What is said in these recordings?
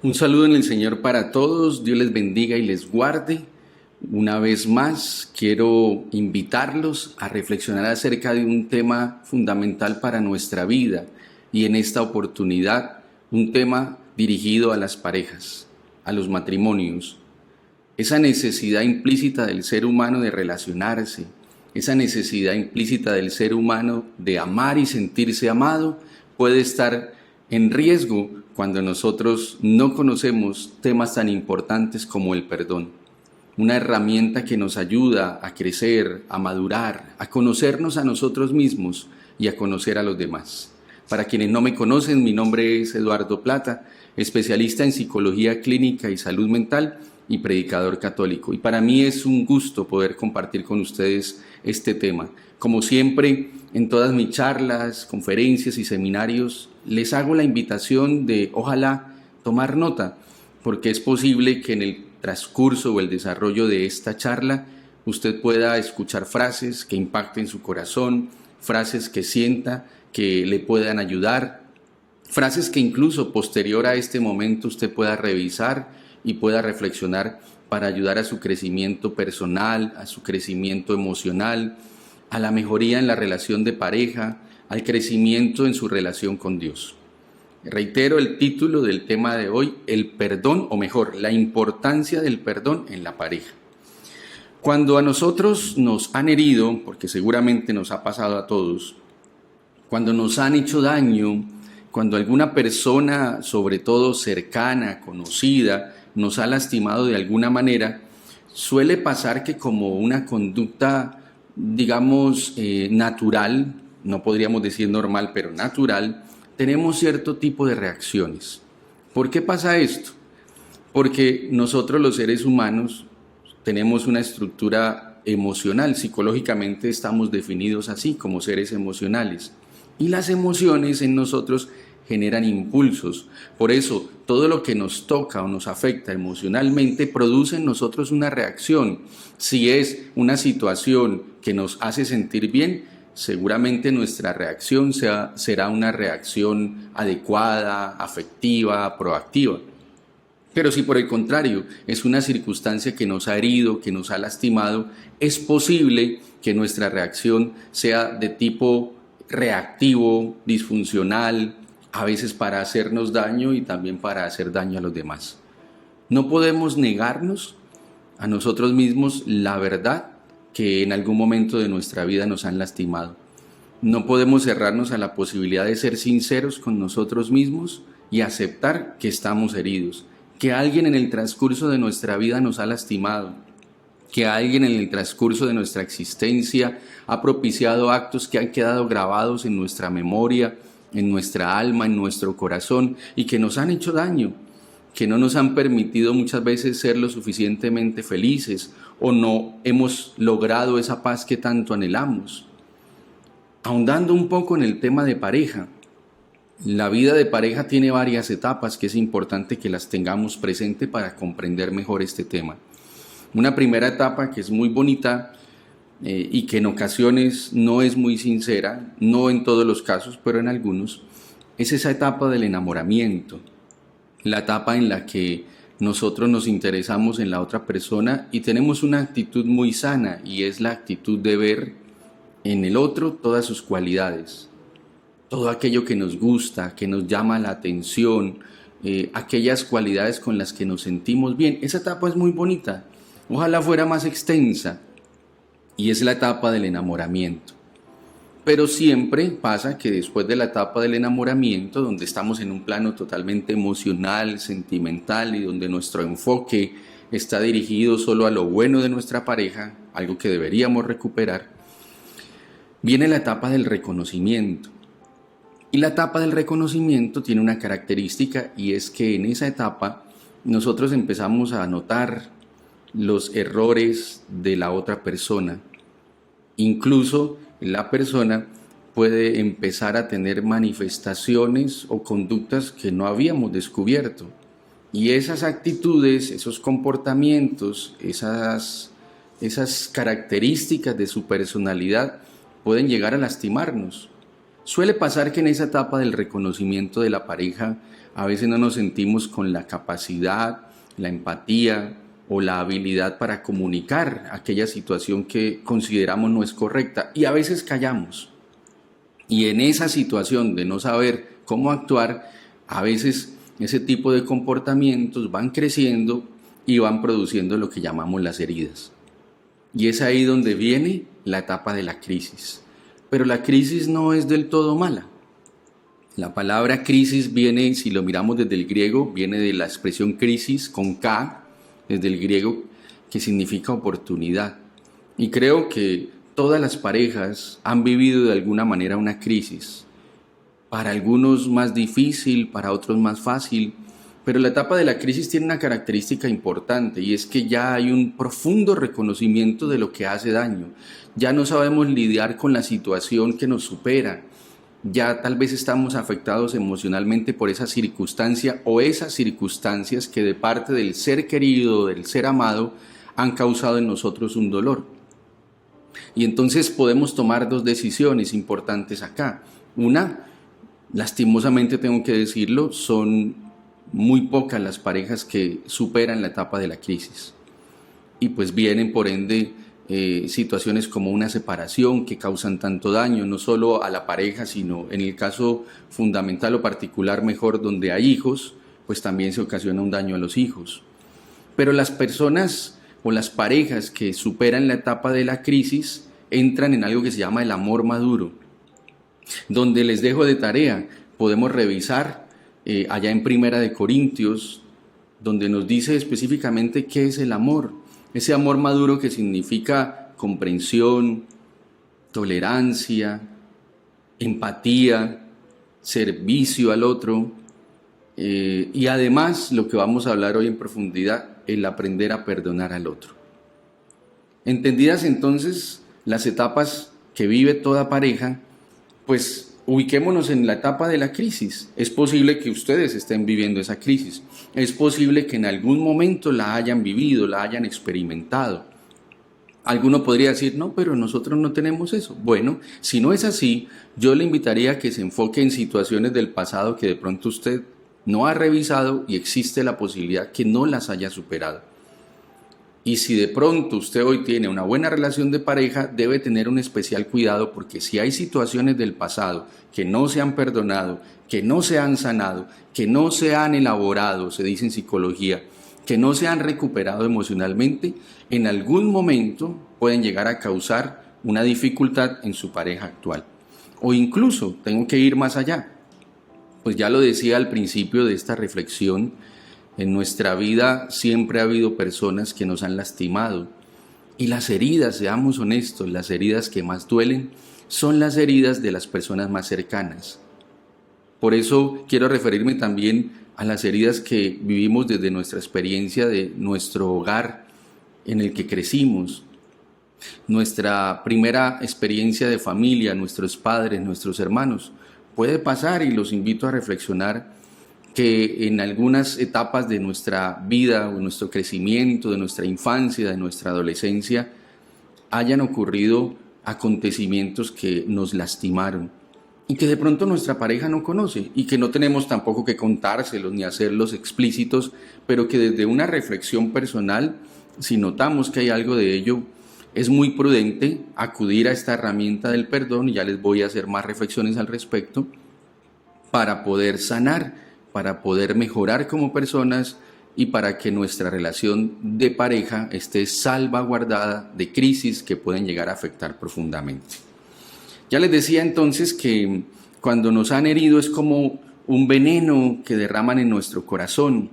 Un saludo en el Señor para todos, Dios les bendiga y les guarde. Una vez más, quiero invitarlos a reflexionar acerca de un tema fundamental para nuestra vida y en esta oportunidad, un tema dirigido a las parejas, a los matrimonios. Esa necesidad implícita del ser humano de relacionarse, esa necesidad implícita del ser humano de amar y sentirse amado, puede estar en riesgo cuando nosotros no conocemos temas tan importantes como el perdón. Una herramienta que nos ayuda a crecer, a madurar, a conocernos a nosotros mismos y a conocer a los demás. Para quienes no me conocen, mi nombre es Eduardo Plata, especialista en psicología clínica y salud mental y predicador católico. Y para mí es un gusto poder compartir con ustedes este tema. Como siempre, en todas mis charlas, conferencias y seminarios, les hago la invitación de, ojalá, tomar nota, porque es posible que en el transcurso o el desarrollo de esta charla usted pueda escuchar frases que impacten su corazón, frases que sienta que le puedan ayudar, frases que incluso posterior a este momento usted pueda revisar y pueda reflexionar para ayudar a su crecimiento personal, a su crecimiento emocional, a la mejoría en la relación de pareja, al crecimiento en su relación con Dios. Reitero el título del tema de hoy, el perdón, o mejor, la importancia del perdón en la pareja. Cuando a nosotros nos han herido, porque seguramente nos ha pasado a todos, cuando nos han hecho daño, cuando alguna persona, sobre todo cercana, conocida, nos ha lastimado de alguna manera, suele pasar que como una conducta, digamos, natural, no podríamos decir normal, pero natural, tenemos cierto tipo de reacciones. ¿Por qué pasa esto? Porque nosotros los seres humanos tenemos una estructura emocional, psicológicamente estamos definidos así como seres emocionales y las emociones en nosotros generan impulsos. Por eso, todo lo que nos toca o nos afecta emocionalmente produce en nosotros una reacción. Si es una situación que nos hace sentir bien, seguramente nuestra reacción será una reacción adecuada, afectiva, proactiva. Pero si por el contrario es una circunstancia que nos ha herido, que nos ha lastimado, es posible que nuestra reacción sea de tipo reactivo, disfuncional, a veces para hacernos daño y también para hacer daño a los demás. No podemos negarnos a nosotros mismos la verdad que en algún momento de nuestra vida nos han lastimado. No podemos cerrarnos a la posibilidad de ser sinceros con nosotros mismos y aceptar que estamos heridos, que alguien en el transcurso de nuestra vida nos ha lastimado, que alguien en el transcurso de nuestra existencia ha propiciado actos que han quedado grabados en nuestra memoria, en nuestra alma, en nuestro corazón y que nos han hecho daño, que no nos han permitido muchas veces ser lo suficientemente felices o no hemos logrado esa paz que tanto anhelamos. Ahondando un poco en el tema de pareja, la vida de pareja tiene varias etapas que es importante que las tengamos presente para comprender mejor este tema. Una primera etapa que es muy bonita y que en ocasiones no es muy sincera, no en todos los casos, pero en algunos, es esa etapa del enamoramiento, la etapa en la que nosotros nos interesamos en la otra persona y tenemos una actitud muy sana y es la actitud de ver en el otro todas sus cualidades, todo aquello que nos gusta, que nos llama la atención, aquellas cualidades con las que nos sentimos bien. Esa etapa es muy bonita, ojalá fuera más extensa y es la etapa del enamoramiento. Pero siempre pasa que después de la etapa del enamoramiento, donde estamos en un plano totalmente emocional, sentimental y donde nuestro enfoque está dirigido solo a lo bueno de nuestra pareja, algo que deberíamos recuperar, viene la etapa del reconocimiento. Y la etapa del reconocimiento tiene una característica y es que en esa etapa nosotros empezamos a notar los errores de la otra persona. Incluso la persona puede empezar a tener manifestaciones o conductas que no habíamos descubierto. Y esas actitudes, esos comportamientos, esas características de su personalidad pueden llegar a lastimarnos. Suele pasar que en esa etapa del reconocimiento de la pareja a veces no nos sentimos con la capacidad, la empatía o la habilidad para comunicar aquella situación que consideramos no es correcta, y a veces callamos. Y en esa situación de no saber cómo actuar, a veces ese tipo de comportamientos van creciendo y van produciendo lo que llamamos las heridas. Y es ahí donde viene la etapa de la crisis. Pero la crisis no es del todo mala. La palabra crisis viene, si lo miramos desde el griego, viene de la expresión crisis con K, desde el griego, que significa oportunidad. Y creo que todas las parejas han vivido de alguna manera una crisis. Para algunos más difícil, para otros más fácil. Pero la etapa de la crisis tiene una característica importante, y es que ya hay un profundo reconocimiento de lo que hace daño. Ya no sabemos lidiar con la situación que nos supera. Ya tal vez estamos afectados emocionalmente por esa circunstancia o esas circunstancias que de parte del ser querido, del ser amado, han causado en nosotros un dolor. Y entonces podemos tomar dos decisiones importantes acá. Una, lastimosamente tengo que decirlo, son muy pocas las parejas que superan la etapa de la crisis. Y pues vienen por ende situaciones como una separación que causan tanto daño, no solo a la pareja, sino en el caso fundamental o particular mejor donde hay hijos, pues también se ocasiona un daño a los hijos. Pero las personas o las parejas que superan la etapa de la crisis entran en algo que se llama el amor maduro, donde les dejo de tarea, podemos revisar allá en Primera de Corintios, donde nos dice específicamente qué es el amor. Ese amor maduro que significa comprensión, tolerancia, empatía, servicio al otro, y además lo que vamos a hablar hoy en profundidad, el aprender a perdonar al otro. Entendidas entonces las etapas que vive toda pareja, pues ubiquémonos en la etapa de la crisis. Es posible que ustedes estén viviendo esa crisis. Es posible que en algún momento la hayan vivido, la hayan experimentado. Alguno podría decir, no, pero nosotros no tenemos eso. Bueno, si no es así, yo le invitaría a que se enfoque en situaciones del pasado que de pronto usted no ha revisado y existe la posibilidad que no las haya superado. Y si de pronto usted hoy tiene una buena relación de pareja, debe tener un especial cuidado, porque si hay situaciones del pasado que no se han perdonado, que no se han sanado, que no se han elaborado, se dice en psicología, que no se han recuperado emocionalmente, en algún momento pueden llegar a causar una dificultad en su pareja actual. O incluso, tengo que ir más allá, pues ya lo decía al principio de esta reflexión, en nuestra vida siempre ha habido personas que nos han lastimado, y las heridas, seamos honestos, las heridas que más duelen son las heridas de las personas más cercanas. Por eso quiero referirme también a las heridas que vivimos desde nuestra experiencia de nuestro hogar en el que crecimos, nuestra primera experiencia de familia, nuestros padres, nuestros hermanos. Puede pasar, y los invito a reflexionar, que en algunas etapas de nuestra vida o nuestro crecimiento, de nuestra infancia, de nuestra adolescencia, hayan ocurrido acontecimientos que nos lastimaron y que de pronto nuestra pareja no conoce, y que no tenemos tampoco que contárselos ni hacerlos explícitos, pero que desde una reflexión personal, si notamos que hay algo de ello, es muy prudente acudir a esta herramienta del perdón, y ya les voy a hacer más reflexiones al respecto, para poder sanar, para poder mejorar como personas y para que nuestra relación de pareja esté salvaguardada de crisis que pueden llegar a afectar profundamente. Ya les decía entonces que cuando nos han herido es como un veneno que derraman en nuestro corazón,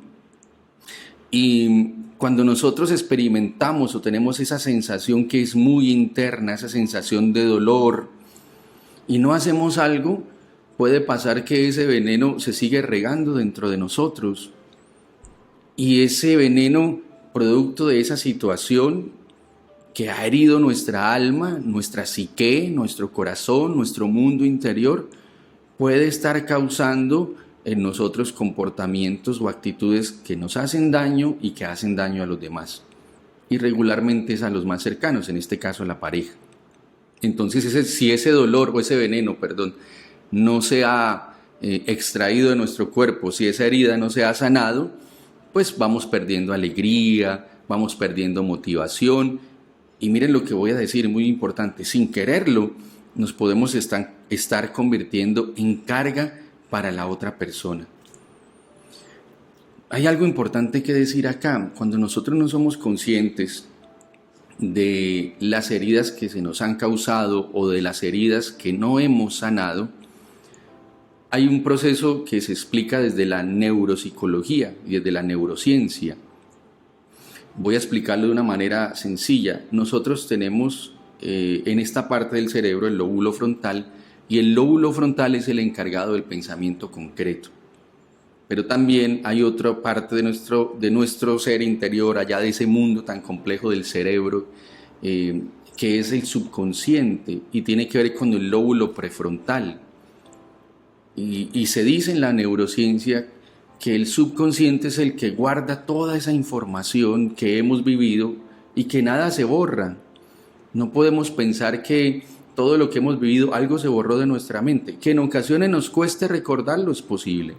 y cuando nosotros experimentamos o tenemos esa sensación que es muy interna, esa sensación de dolor, y no hacemos algo, puede pasar que ese veneno se sigue regando dentro de nosotros, y ese veneno, producto de esa situación que ha herido nuestra alma, nuestra psique, nuestro corazón, nuestro mundo interior, puede estar causando en nosotros comportamientos o actitudes que nos hacen daño y que hacen daño a los demás. Y regularmente es a los más cercanos, en este caso a la pareja. Entonces, si ese dolor o ese veneno, no se ha extraído de nuestro cuerpo, si esa herida no se ha sanado, pues vamos perdiendo alegría, vamos perdiendo motivación. Y miren lo que voy a decir, muy importante, sin quererlo, nos podemos estar convirtiendo en carga para la otra persona. Hay algo importante que decir acá. Cuando nosotros no somos conscientes de las heridas que se nos han causado o de las heridas que no hemos sanado, hay un proceso que se explica desde la neuropsicología y desde la neurociencia. Voy a explicarlo de una manera sencilla. Nosotros tenemos en esta parte del cerebro el lóbulo frontal, y el lóbulo frontal es el encargado del pensamiento concreto. Pero también hay otra parte de nuestro ser interior, allá de ese mundo tan complejo del cerebro, que es el subconsciente y tiene que ver con el lóbulo prefrontal. Y se dice en la neurociencia que el subconsciente es el que guarda toda esa información que hemos vivido y que nada se borra. No podemos pensar que todo lo que hemos vivido, algo se borró de nuestra mente. Que en ocasiones nos cueste recordarlo es posible,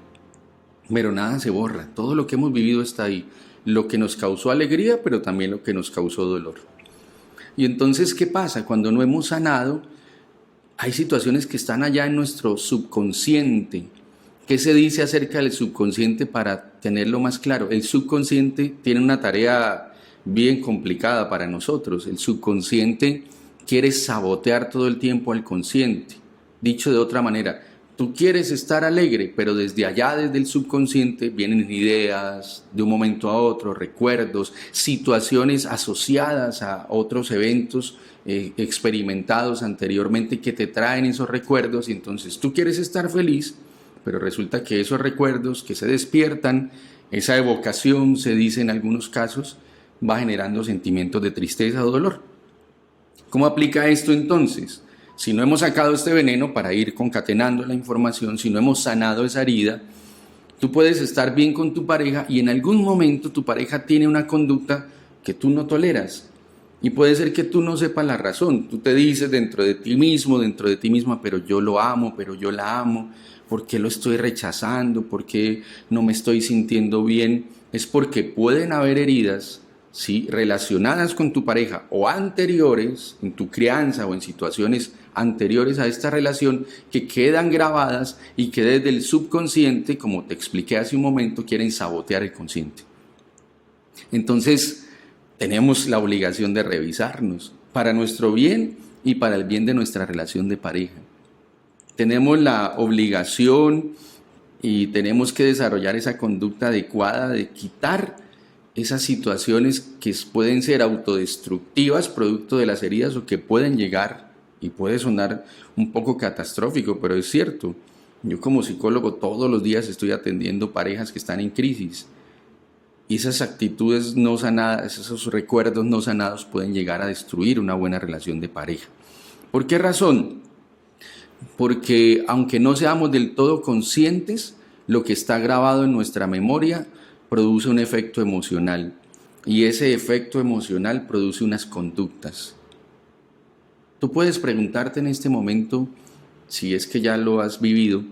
pero nada se borra. Todo lo que hemos vivido está ahí. Lo que nos causó alegría, pero también lo que nos causó dolor. Y entonces, ¿qué pasa? Cuando no hemos sanado, hay situaciones que están allá en nuestro subconsciente. ¿Qué se dice acerca del subconsciente para tenerlo más claro? El subconsciente tiene una tarea bien complicada para nosotros. El subconsciente quiere sabotear todo el tiempo al consciente. Dicho de otra manera, tú quieres estar alegre, pero desde allá, desde el subconsciente, vienen ideas de un momento a otro, recuerdos, situaciones asociadas a otros eventos experimentados anteriormente que te traen esos recuerdos, y entonces tú quieres estar feliz, pero resulta que esos recuerdos que se despiertan, esa evocación, se dice en algunos casos, va generando sentimientos de tristeza o dolor. ¿Cómo aplica esto entonces? Si no hemos sacado este veneno para ir concatenando la información, si no hemos sanado esa herida, tú puedes estar bien con tu pareja y en algún momento tu pareja tiene una conducta que tú no toleras. Y puede ser que tú no sepas la razón. Tú te dices dentro de ti mismo, dentro de ti misma, pero yo lo amo, pero yo la amo. ¿Por qué lo estoy rechazando? ¿Por qué no me estoy sintiendo bien? Es porque pueden haber heridas, ¿sí?, relacionadas con tu pareja o anteriores, en tu crianza o en situaciones anteriores a esta relación, que quedan grabadas y que desde el subconsciente, como te expliqué hace un momento, quieren sabotear el consciente. Entonces, tenemos la obligación de revisarnos para nuestro bien y para el bien de nuestra relación de pareja. Tenemos la obligación y tenemos que desarrollar esa conducta adecuada de quitar esas situaciones que pueden ser autodestructivas producto de las heridas o que pueden llegar, y puede sonar un poco catastrófico, pero es cierto. Yo como psicólogo todos los días estoy atendiendo parejas que están en crisis. Y esas actitudes no sanadas, esos recuerdos no sanados pueden llegar a destruir una buena relación de pareja. ¿Por qué razón? Porque aunque no seamos del todo conscientes, lo que está grabado en nuestra memoria produce un efecto emocional. Y ese efecto emocional produce unas conductas. Tú puedes preguntarte en este momento, si es que ya lo has vivido,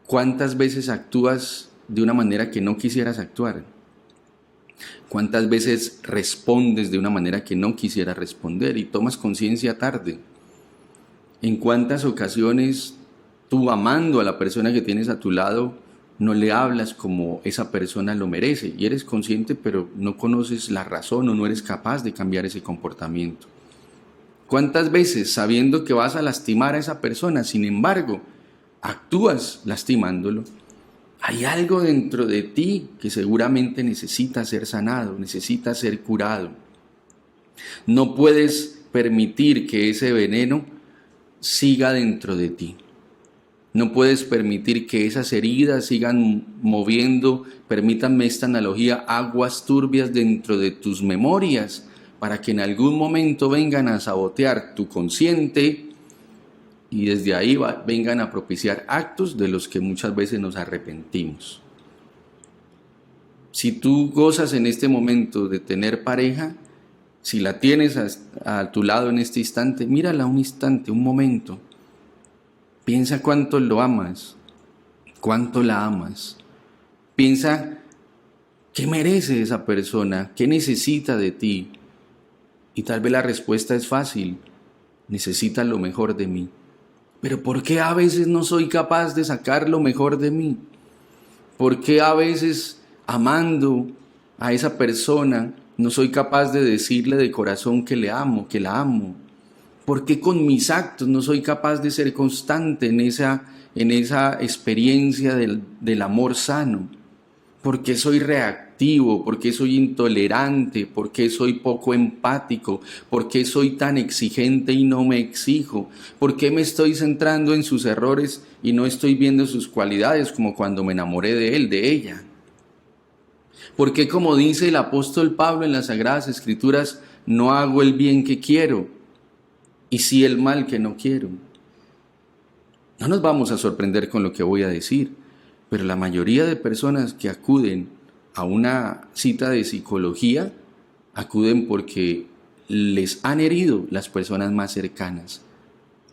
¿cuántas veces actúas de una manera que no quisieras actuar? ¿Cuántas veces respondes de una manera que no quisieras responder y tomas conciencia tarde? ¿En cuántas ocasiones tú, amando a la persona que tienes a tu lado, no le hablas como esa persona lo merece? Y eres consciente, pero no conoces la razón o no eres capaz de cambiar ese comportamiento. ¿Cuántas veces, sabiendo que vas a lastimar a esa persona, sin embargo, actúas lastimándolo? Hay algo dentro de ti que seguramente necesita ser sanado, necesita ser curado. No puedes permitir que ese veneno siga dentro de ti. No puedes permitir que esas heridas sigan moviendo, permítanme esta analogía, aguas turbias dentro de tus memorias, para que en algún momento vengan a sabotear tu consciente y desde ahí vengan a propiciar actos de los que muchas veces nos arrepentimos. Si tú gozas en este momento de tener pareja, si la tienes a tu lado en este instante, mírala un instante, un momento. Piensa cuánto lo amas, cuánto la amas. Piensa qué merece esa persona, qué necesita de ti. Y tal vez la respuesta es fácil: necesita lo mejor de mí. Pero ¿por qué a veces no soy capaz de sacar lo mejor de mí? ¿Por qué a veces, amando a esa persona, no soy capaz de decirle de corazón que le amo, que la amo? ¿Por qué con mis actos no soy capaz de ser constante en esa experiencia del amor sano? ¿Por qué soy reactivo? ¿Por qué soy intolerante? ¿Por qué soy poco empático? ¿Por qué soy tan exigente y no me exijo? ¿Por qué me estoy centrando en sus errores y no estoy viendo sus cualidades como cuando me enamoré de él, de ella? ¿Por qué, como dice el apóstol Pablo en las Sagradas Escrituras, no hago el bien que quiero y sí el mal que no quiero? No nos vamos a sorprender con lo que voy a decir, pero la mayoría de personas que acuden a una cita de psicología acuden porque les han herido las personas más cercanas,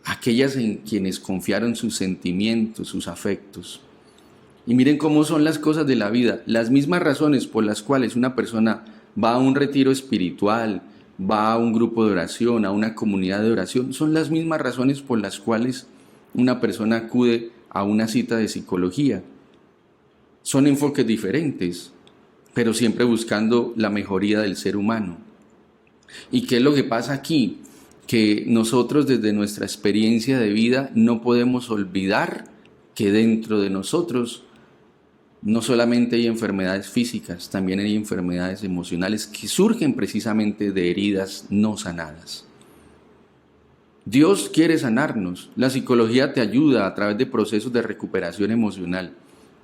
aquellas en quienes confiaron sus sentimientos, sus afectos. Y miren cómo son las cosas de la vida. Las mismas razones por las cuales una persona va a un retiro espiritual, va a un grupo de oración, a una comunidad de oración, son las mismas razones por las cuales una persona acude a una cita de psicología. Son enfoques diferentes, pero siempre buscando la mejoría del ser humano. ¿Y qué es lo que pasa aquí? Que nosotros, desde nuestra experiencia de vida, no podemos olvidar que dentro de nosotros no solamente hay enfermedades físicas, también hay enfermedades emocionales que surgen precisamente de heridas no sanadas. Dios quiere sanarnos. La psicología te ayuda a través de procesos de recuperación emocional.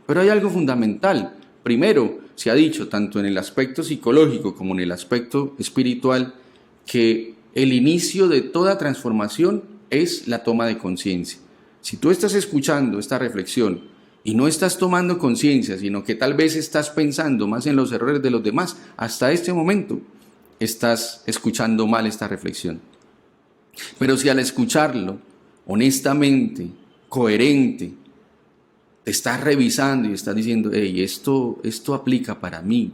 Pero hay algo fundamental. Primero, se ha dicho, tanto en el aspecto psicológico como en el aspecto espiritual, que el inicio de toda transformación es la toma de conciencia. Si tú estás escuchando esta reflexión y no estás tomando conciencia, sino que tal vez estás pensando más en los errores de los demás, hasta este momento estás escuchando mal esta reflexión. Pero si al escucharlo, honestamente, coherente, te estás revisando y estás diciendo: hey, esto aplica para mí.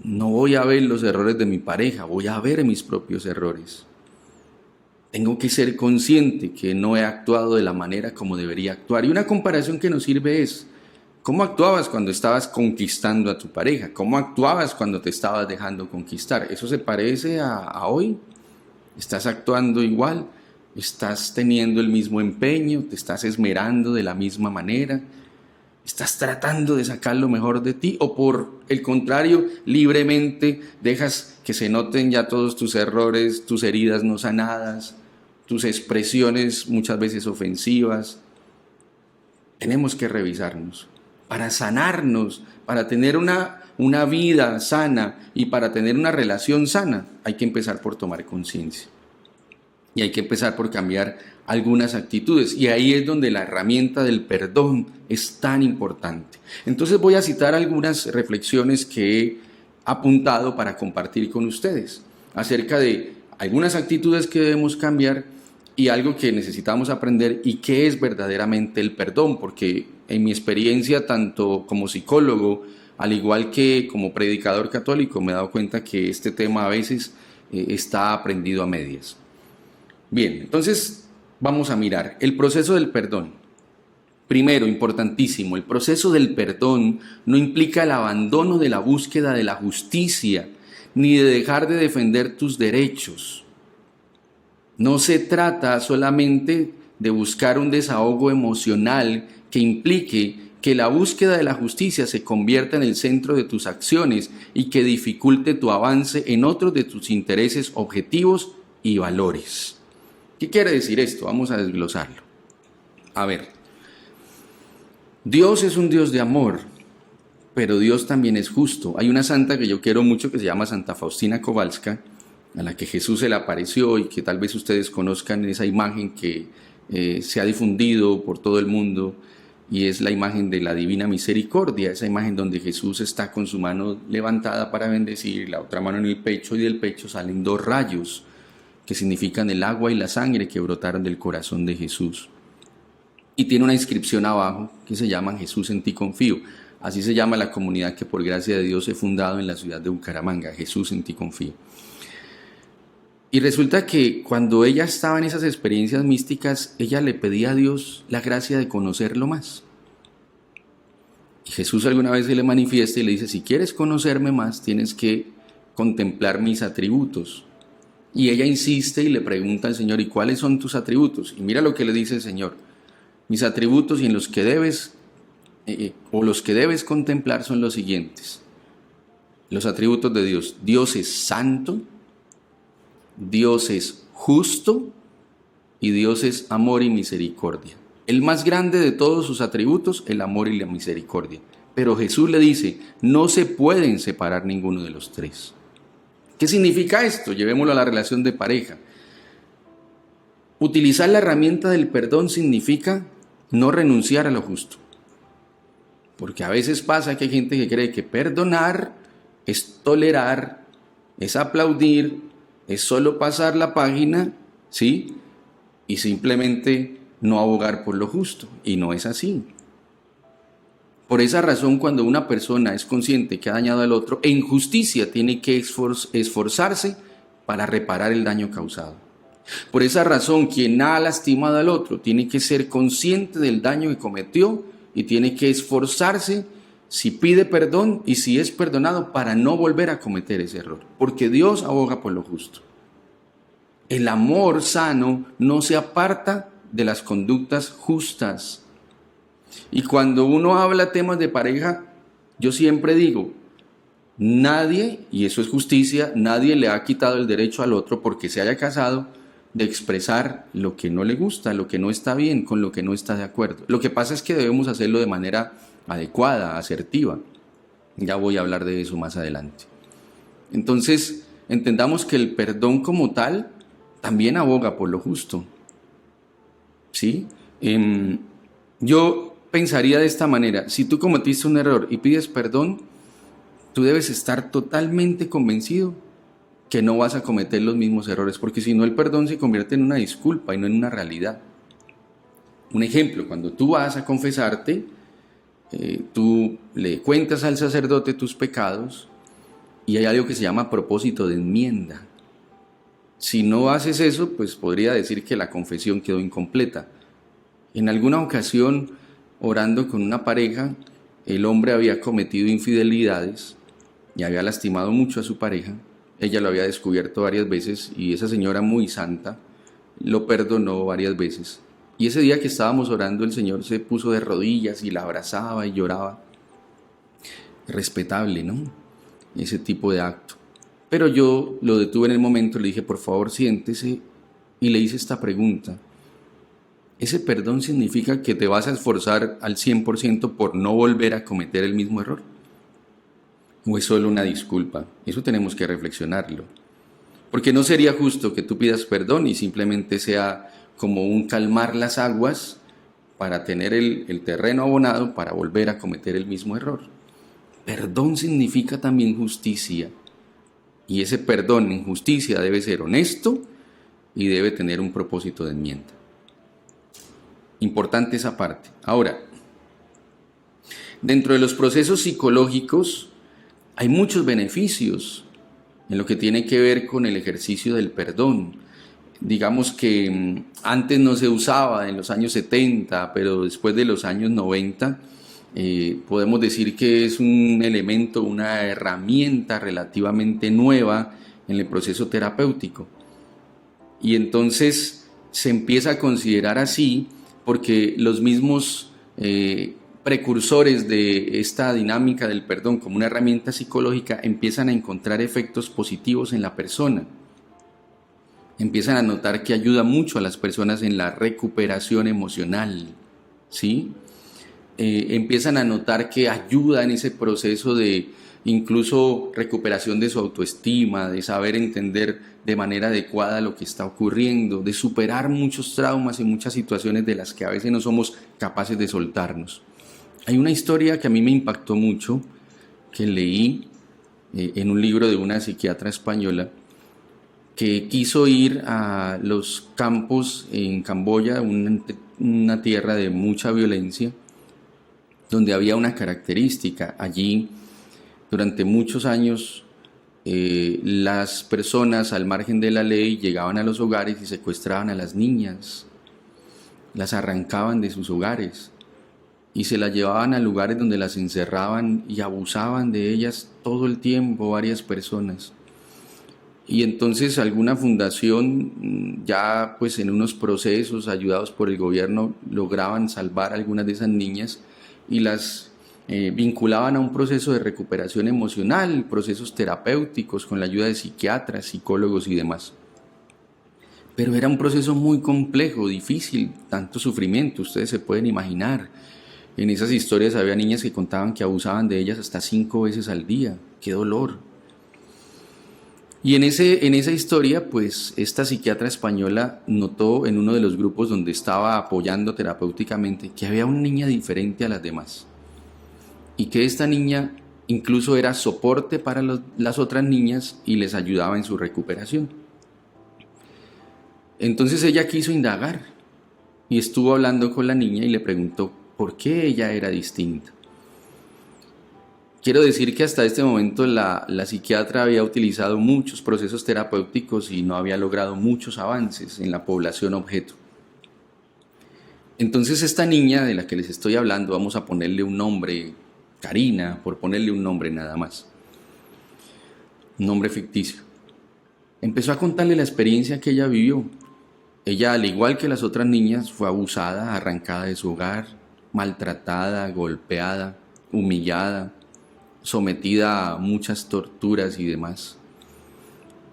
No voy a ver los errores de mi pareja, voy a ver mis propios errores. Tengo que ser consciente que no he actuado de la manera como debería actuar. Y una comparación que nos sirve es: ¿cómo actuabas cuando estabas conquistando a tu pareja? ¿Cómo actuabas cuando te estabas dejando conquistar? ¿Eso se parece a hoy? ¿Estás actuando igual? ¿Estás teniendo el mismo empeño? ¿Te estás esmerando de la misma manera? ¿Estás tratando de sacar lo mejor de ti? ¿O por el contrario, libremente dejas que se noten ya todos tus errores, tus heridas no sanadas, tus expresiones muchas veces ofensivas? Tenemos que revisarnos para sanarnos, para tener una vida sana y para tener una relación sana. Hay que empezar por tomar conciencia. Y hay que empezar por cambiar algunas actitudes. Y ahí es donde la herramienta del perdón es tan importante. Entonces voy a citar algunas reflexiones que he apuntado para compartir con ustedes acerca de algunas actitudes que debemos cambiar y algo que necesitamos aprender y qué es verdaderamente el perdón. Porque en mi experiencia, tanto como psicólogo, al igual que como predicador católico, me he dado cuenta que este tema a veces está aprendido a medias. Bien, entonces vamos a mirar el proceso del perdón. Primero, importantísimo, el proceso del perdón no implica el abandono de la búsqueda de la justicia, ni de dejar de defender tus derechos. No se trata solamente de buscar un desahogo emocional que implique que la búsqueda de la justicia se convierta en el centro de tus acciones y que dificulte tu avance en otros de tus intereses, objetivos y valores. ¿Qué quiere decir esto? Vamos a desglosarlo. A ver, Dios es un Dios de amor, pero Dios también es justo. Hay una santa que yo quiero mucho que se llama Santa Faustina Kowalska, a la que Jesús se le apareció y que tal vez ustedes conozcan esa imagen que se ha difundido por todo el mundo, y es la imagen de la Divina Misericordia, esa imagen donde Jesús está con su mano levantada para bendecir, la otra mano en el pecho, y del pecho salen 2 rayos que significan el agua y la sangre que brotaron del corazón de Jesús. y tiene una inscripción abajo que se llama Jesús en ti confío. Así se llama la comunidad que por gracia de Dios he fundado en la ciudad de Bucaramanga, Jesús en ti confío. Y resulta que cuando ella estaba en esas experiencias místicas, ella le pedía a Dios la gracia de conocerlo más. Y Jesús alguna vez se le manifiesta y le dice, si quieres conocerme más, tienes que contemplar mis atributos. Y ella insiste y le pregunta al Señor, ¿y cuáles son tus atributos? Y mira lo que le dice el Señor. Mis atributos y en los que debes, los que debes contemplar son los siguientes. Los atributos de Dios. Dios es santo, Dios es justo y Dios es amor y misericordia. El más grande de todos sus atributos, el amor y la misericordia. Pero Jesús le dice, no se pueden separar ninguno de los tres. ¿Qué significa esto? Llevémoslo a la relación de pareja. Utilizar la herramienta del perdón significa no renunciar a lo justo. Porque a veces pasa que hay gente que cree que perdonar es tolerar, es aplaudir, es solo pasar la página, ¿sí? Y simplemente no abogar por lo justo. Y no es así. Por esa razón, cuando una persona es consciente que ha dañado al otro, en justicia tiene que esforzarse para reparar el daño causado. Por esa razón, quien ha lastimado al otro tiene que ser consciente del daño que cometió y tiene que esforzarse si pide perdón y si es perdonado para no volver a cometer ese error. Porque Dios aboga por lo justo. El amor sano no se aparta de las conductas justas. Y cuando uno habla temas de pareja, yo siempre digo, nadie, y eso es justicia, nadie le ha quitado el derecho al otro porque se haya casado de expresar lo que no le gusta, lo que no está bien, con lo que no está de acuerdo. Lo que pasa es que debemos hacerlo de manera adecuada, asertiva. Ya voy a hablar de eso más adelante. Entonces, entendamos que el perdón como tal también aboga por lo justo. ¿Sí? Yo pensaría de esta manera, si tú cometiste un error y pides perdón, tú debes estar totalmente convencido que no vas a cometer los mismos errores, porque si no el perdón se convierte en una disculpa y no en una realidad. Un ejemplo, cuando tú vas a confesarte, tú le cuentas al sacerdote tus pecados y hay algo que se llama propósito de enmienda. Si no haces eso, pues podría decir que la confesión quedó incompleta. En alguna ocasión, orando con una pareja, el hombre había cometido infidelidades y había lastimado mucho a su pareja. Ella lo había descubierto varias veces y esa señora muy santa lo perdonó varias veces. Y ese día que estábamos orando, el Señor se puso de rodillas y la abrazaba y lloraba. Respetable, ¿no? Ese tipo de acto. Pero yo lo detuve en el momento, le dije, por favor, siéntese, y le hice esta pregunta. ¿Ese perdón significa que te vas a esforzar al 100% por no volver a cometer el mismo error? ¿O es solo una disculpa? Eso tenemos que reflexionarlo. Porque no sería justo que tú pidas perdón y simplemente sea como un calmar las aguas para tener el terreno abonado para volver a cometer el mismo error. Perdón significa también justicia. Y ese perdón en justicia debe ser honesto y debe tener un propósito de enmienda. Importante esa parte. Ahora, dentro de los procesos psicológicos hay muchos beneficios en lo que tiene que ver con el ejercicio del perdón. Digamos que antes no se usaba en los años 70, pero después de los años 90 podemos decir que es un elemento, una herramienta relativamente nueva en el proceso terapéutico. Y entonces se empieza a considerar así porque los mismos precursores de esta dinámica del perdón como una herramienta psicológica empiezan a encontrar efectos positivos en la persona. Empiezan a notar que ayuda mucho a las personas en la recuperación emocional, ¿sí? Empiezan a notar que ayuda en ese proceso de incluso recuperación de su autoestima, de saber entender de manera adecuada lo que está ocurriendo, de superar muchos traumas y muchas situaciones de las que a veces no somos capaces de soltarnos. Hay una historia que a mí me impactó mucho, que leí en un libro de una psiquiatra española, que quiso ir a los campos en Camboya, un una tierra de mucha violencia, donde había una característica. Allí, durante muchos años, las personas al margen de la ley llegaban a los hogares y secuestraban a las niñas, las arrancaban de sus hogares y se las llevaban a lugares donde las encerraban y abusaban de ellas todo el tiempo, varias personas. Y entonces alguna fundación, ya pues en unos procesos ayudados por el gobierno, lograban salvar a algunas de esas niñas y las vinculaban a un proceso de recuperación emocional, procesos terapéuticos con la ayuda de psiquiatras, psicólogos y demás. Pero era un proceso muy complejo, difícil, tanto sufrimiento, ustedes se pueden imaginar. En esas historias había niñas que contaban que abusaban de ellas hasta 5 veces al día. ¡Qué dolor! Y en esa historia, pues esta psiquiatra española notó en uno de los grupos donde estaba apoyando terapéuticamente que había una niña diferente a las demás. Y que esta niña incluso era soporte para las otras niñas y les ayudaba en su recuperación. Entonces ella quiso indagar y estuvo hablando con la niña y le preguntó por qué ella era distinta. Quiero decir que hasta este momento la psiquiatra había utilizado muchos procesos terapéuticos y no había logrado muchos avances en la población objeto. Entonces esta niña de la que les estoy hablando, vamos a ponerle un nombre, Karina, por ponerle un nombre nada más, un nombre ficticio. Empezó a contarle la experiencia que ella vivió. Ella, al igual que las otras niñas, fue abusada, arrancada de su hogar, maltratada, golpeada, humillada, sometida a muchas torturas y demás.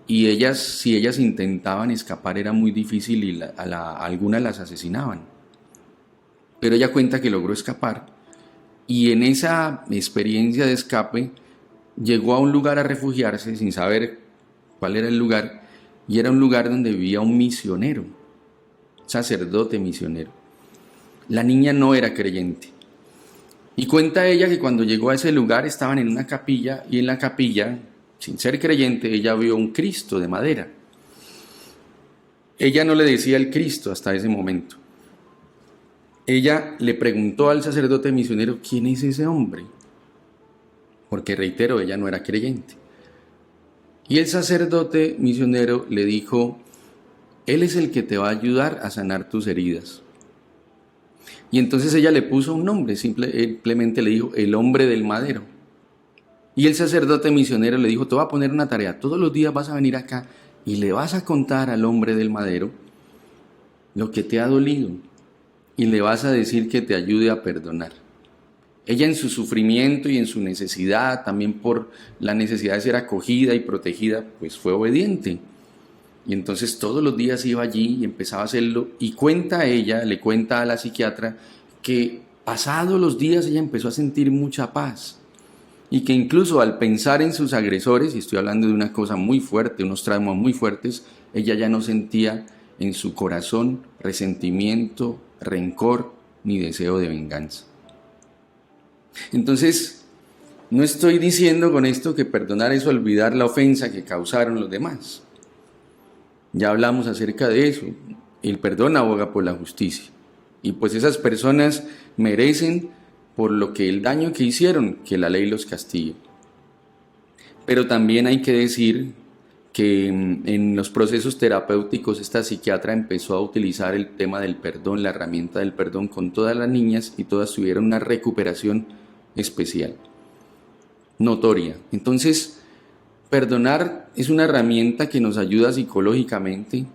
Y si ellas intentaban escapar era muy difícil y algunas las asesinaban. Pero ella cuenta que logró escapar y en esa experiencia de escape llegó a un lugar a refugiarse sin saber cuál era el lugar, y era un lugar donde vivía un misionero, sacerdote misionero. La niña no era creyente. Y cuenta ella que cuando llegó a ese lugar estaban en una capilla y en la capilla, sin ser creyente, ella vio un Cristo de madera. Ella no le decía el Cristo hasta ese momento. Ella le preguntó al sacerdote misionero quién es ese hombre, porque reitero, ella no era creyente. Y el sacerdote misionero le dijo, él es el que te va a ayudar a sanar tus heridas. Y entonces ella le puso un nombre, simplemente le dijo, el hombre del madero. Y el sacerdote misionero le dijo, te voy a poner una tarea, todos los días vas a venir acá y le vas a contar al hombre del madero lo que te ha dolido y le vas a decir que te ayude a perdonar. Ella en su sufrimiento y en su necesidad, también por la necesidad de ser acogida y protegida, pues fue obediente. Y entonces todos los días iba allí y empezaba a hacerlo. Y le cuenta a la psiquiatra que pasados los días ella empezó a sentir mucha paz. Y que incluso al pensar en sus agresores, y estoy hablando de una cosa muy fuerte, unos traumas muy fuertes, ella ya no sentía en su corazón resentimiento, rencor ni deseo de venganza. Entonces, no estoy diciendo con esto que perdonar es olvidar la ofensa que causaron los demás. Ya hablamos acerca de eso. El perdón aboga por la justicia. Y pues esas personas merecen por lo que el daño que hicieron, que la ley los castigue. Pero también hay que decir que en los procesos terapéuticos esta psiquiatra empezó a utilizar el tema del perdón, la herramienta del perdón con todas las niñas y todas tuvieron una recuperación especial, notoria. Entonces, perdonar es una herramienta que nos ayuda psicológicamente,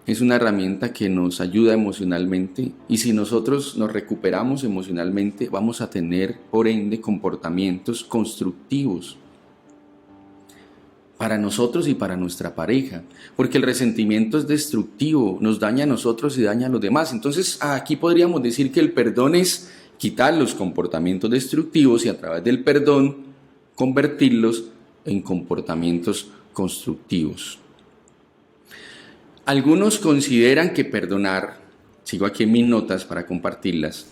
es una herramienta que nos ayuda emocionalmente y si nosotros nos recuperamos emocionalmente vamos a tener, por ende, comportamientos constructivos para nosotros y para nuestra pareja, porque el resentimiento es destructivo, nos daña a nosotros y daña a los demás. Entonces, aquí podríamos decir que el perdón es quitar los comportamientos destructivos y a través del perdón convertirlos en comportamientos constructivos. Algunos consideran que perdonar, sigo aquí en mis notas para compartirlas,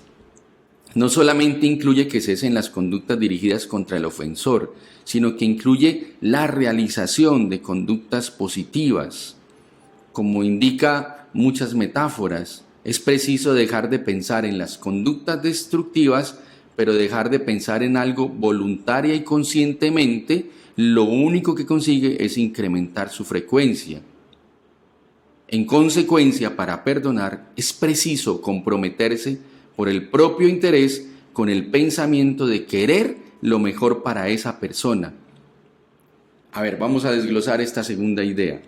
no solamente incluye que cesen las conductas dirigidas contra el ofensor, sino que incluye la realización de conductas positivas. Como indica muchas metáforas, Es preciso dejar de pensar en las conductas destructivas, pero dejar de pensar en algo voluntaria y conscientemente, lo único que consigue es incrementar su frecuencia. En consecuencia, para perdonar es preciso comprometerse por el propio interés con el pensamiento de querer lo mejor para esa persona. A ver, vamos a desglosar esta segunda idea.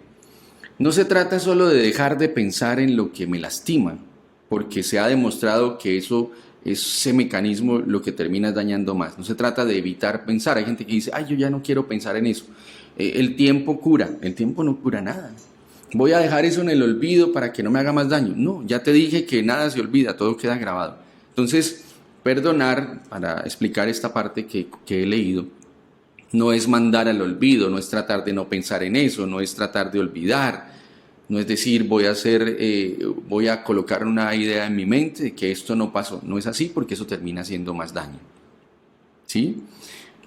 No se trata solo de dejar de pensar en lo que me lastima, porque se ha demostrado que ese mecanismo lo que termina es dañando más. No se trata de evitar pensar. Hay gente que dice, ay, yo ya no quiero pensar en eso. El tiempo cura. El tiempo no cura nada. Voy a dejar eso en el olvido para que no me haga más daño. No, ya te dije que nada se olvida, todo queda grabado. Entonces, perdonar, para explicar esta parte que he leído, no es mandar al olvido, no es tratar de no pensar en eso, no es tratar de olvidar, no es decir voy a colocar una idea en mi mente de que esto no pasó. No es así, porque eso termina haciendo más daño. ¿Sí?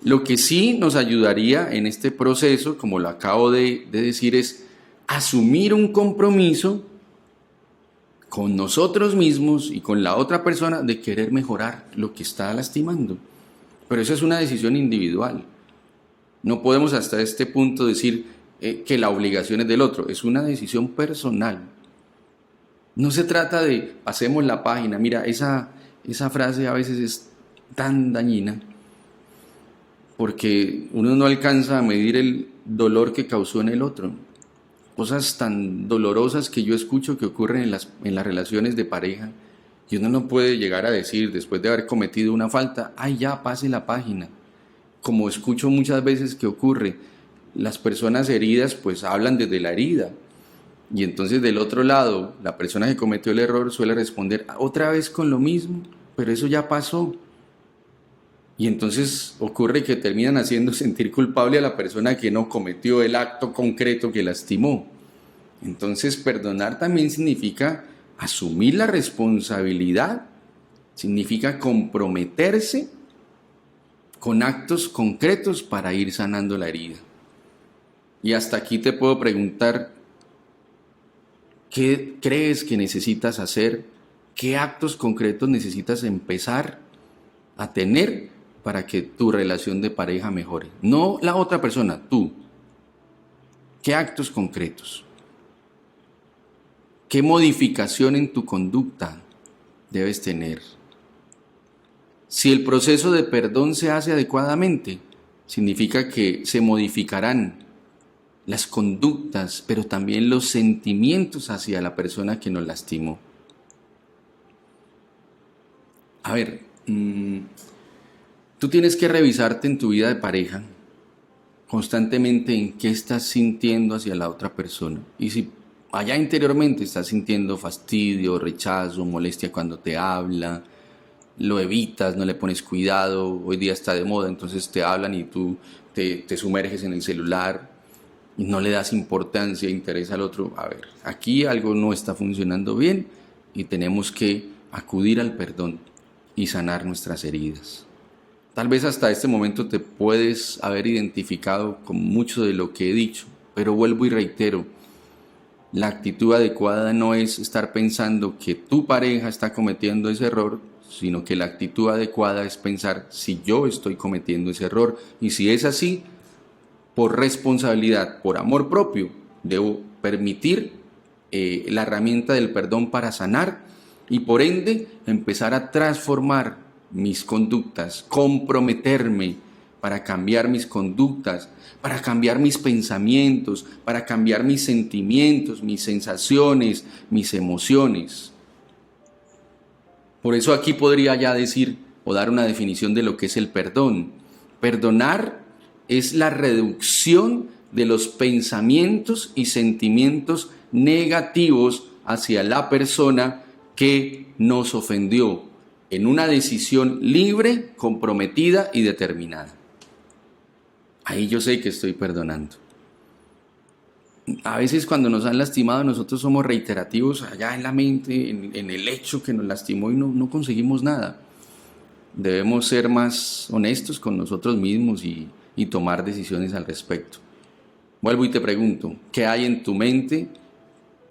Lo que sí nos ayudaría en este proceso, como lo acabo de decir, es asumir un compromiso con nosotros mismos y con la otra persona de querer mejorar lo que está lastimando. Pero eso es una decisión individual. No podemos hasta este punto decir que la obligación es del otro. Es una decisión personal. No se trata de pasemos la página. Mira, esa frase a veces es tan dañina porque uno no alcanza a medir el dolor que causó en el otro. Cosas tan dolorosas que yo escucho que ocurren en las relaciones de pareja, y uno no puede llegar a decir, después de haber cometido una falta, ay, ya, pase la página. Como escucho muchas veces que ocurre, las personas heridas pues hablan desde la herida, y entonces del otro lado, la persona que cometió el error suele responder otra vez con lo mismo, pero eso ya pasó. Y entonces ocurre que terminan haciendo sentir culpable a la persona que no cometió el acto concreto que lastimó. Entonces perdonar también significa asumir la responsabilidad, significa comprometerse con actos concretos para ir sanando la herida. Y hasta aquí te puedo preguntar, ¿qué crees que necesitas hacer? ¿Qué actos concretos necesitas empezar a tener para que tu relación de pareja mejore? No la otra persona, tú. ¿Qué actos concretos? ¿Qué modificación en tu conducta debes tener? Si el proceso de perdón se hace adecuadamente, significa que se modificarán las conductas, pero también los sentimientos hacia la persona que nos lastimó. A ver, tú tienes que revisarte en tu vida de pareja constantemente en qué estás sintiendo hacia la otra persona. Y si allá interiormente estás sintiendo fastidio, rechazo, molestia cuando te habla, lo evitas, no le pones cuidado, hoy día está de moda, entonces te hablan y tú te sumerges en el celular y no le das importancia e interés al otro. A ver, aquí algo no está funcionando bien y tenemos que acudir al perdón y sanar nuestras heridas. Tal vez hasta este momento te puedes haber identificado con mucho de lo que he dicho, pero vuelvo y reitero, la actitud adecuada no es estar pensando que tu pareja está cometiendo ese error, sino que la actitud adecuada es pensar si yo estoy cometiendo ese error, y si es así, por responsabilidad, por amor propio, debo permitir la herramienta del perdón para sanar y por ende empezar a transformar mis conductas, comprometerme para cambiar mis conductas, para cambiar mis pensamientos, para cambiar mis sentimientos, mis sensaciones, mis emociones. Por eso aquí podría ya decir o dar una definición de lo que es el perdón. Perdonar es la reducción de los pensamientos y sentimientos negativos hacia la persona que nos ofendió, en una decisión libre, comprometida y determinada. Ahí yo sé que estoy perdonando. A veces cuando nos han lastimado nosotros somos reiterativos allá en la mente, en el hecho que nos lastimó y no conseguimos nada. Debemos ser más honestos con nosotros mismos y tomar decisiones al respecto. Vuelvo y te pregunto, ¿qué hay en tu mente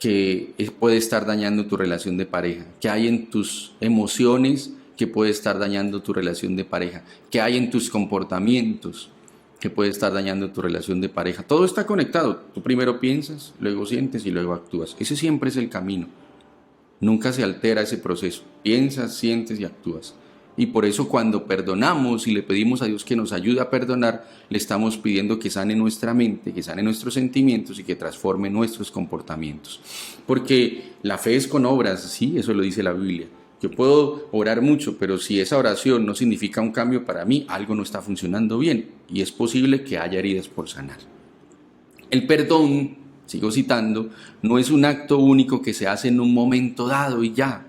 que puede estar dañando tu relación de pareja? ¿Qué hay en tus emociones que puede estar dañando tu relación de pareja? ¿Qué hay en tus comportamientos que puede estar dañando tu relación de pareja? Todo está conectado. Tú primero piensas, luego sientes y luego actúas. Ese siempre es el camino. Nunca se altera ese proceso. Piensas, sientes y actúas. Y por eso cuando perdonamos y le pedimos a Dios que nos ayude a perdonar, le estamos pidiendo que sane nuestra mente, que sane nuestros sentimientos y que transforme nuestros comportamientos. Porque la fe es con obras, sí, eso lo dice la Biblia. Yo puedo orar mucho, pero si esa oración no significa un cambio para mí, algo no está funcionando bien y es posible que haya heridas por sanar. El perdón, sigo citando, no es un acto único que se hace en un momento dado y ya.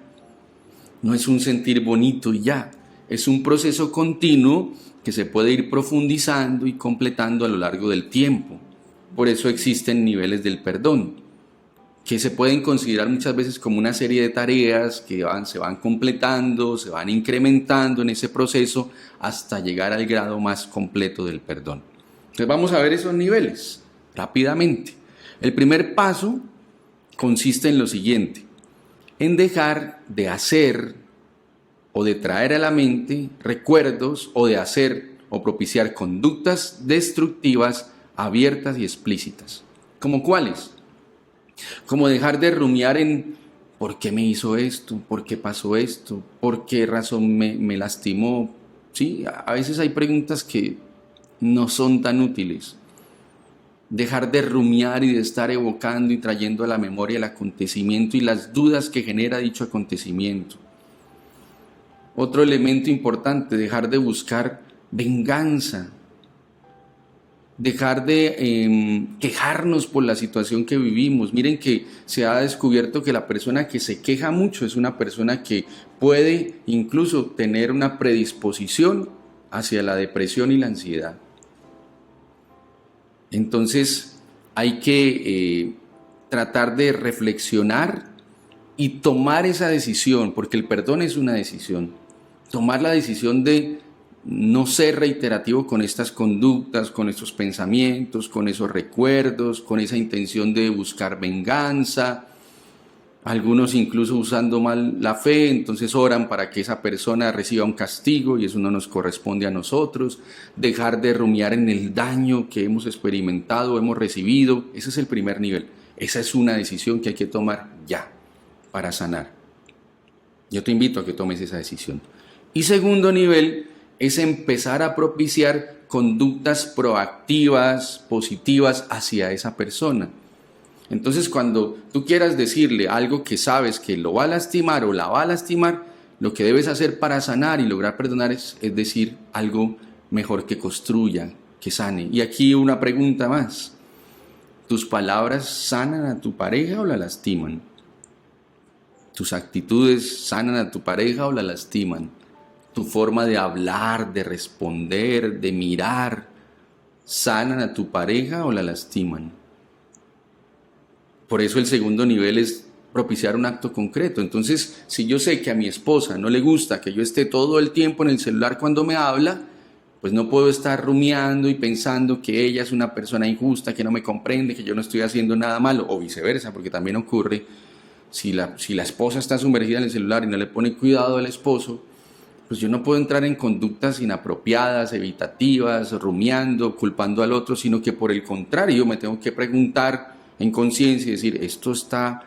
No es un sentir bonito y ya. Es un proceso continuo que se puede ir profundizando y completando a lo largo del tiempo. Por eso existen niveles del perdón, que se pueden considerar muchas veces como una serie de tareas que se van completando, se van incrementando en ese proceso hasta llegar al grado más completo del perdón. Entonces vamos a ver esos niveles rápidamente. El primer paso consiste en lo siguiente: en dejar de hacer o de traer a la mente recuerdos o de hacer o propiciar conductas destructivas abiertas y explícitas. ¿Como cuáles? Como dejar de rumiar en ¿por qué me hizo esto? ¿Por qué pasó esto? ¿Por qué razón me lastimó? Sí, a veces hay preguntas que no son tan útiles. Dejar de rumiar y de estar evocando y trayendo a la memoria el acontecimiento y las dudas que genera dicho acontecimiento. Otro elemento importante: dejar de buscar venganza, dejar de quejarnos por la situación que vivimos. Miren que se ha descubierto que la persona que se queja mucho es una persona que puede incluso tener una predisposición hacia la depresión y la ansiedad. Entonces hay que tratar de reflexionar y tomar esa decisión, porque el perdón es una decisión. Tomar la decisión de no ser reiterativo con estas conductas, con estos pensamientos, con esos recuerdos, con esa intención de buscar venganza. Algunos incluso usando mal la fe, entonces oran para que esa persona reciba un castigo y eso no nos corresponde a nosotros. Dejar de rumiar en el daño que hemos experimentado, hemos recibido. Ese es el primer nivel. Esa es una decisión que hay que tomar ya para sanar. Yo te invito a que tomes esa decisión. Y segundo nivel es empezar a propiciar conductas proactivas, positivas hacia esa persona. Entonces, cuando tú quieras decirle algo que sabes que lo va a lastimar o la va a lastimar, lo que debes hacer para sanar y lograr perdonar es decir algo mejor que construya, que sane. Y aquí una pregunta más: ¿tus palabras sanan a tu pareja o la lastiman? ¿Tus actitudes sanan a tu pareja o la lastiman? ¿Tu forma de hablar, de responder, de mirar, sanan a tu pareja o la lastiman? Por eso el segundo nivel es propiciar un acto concreto. Entonces, si yo sé que a mi esposa no le gusta que yo esté todo el tiempo en el celular cuando me habla, pues no puedo estar rumiando y pensando que ella es una persona injusta, que no me comprende, que yo no estoy haciendo nada malo, o viceversa, porque también ocurre, si la esposa está sumergida en el celular y no le pone cuidado al esposo, pues yo no puedo entrar en conductas inapropiadas, evitativas, rumiando, culpando al otro, sino que por el contrario me tengo que preguntar en conciencia y decir, ¿esto está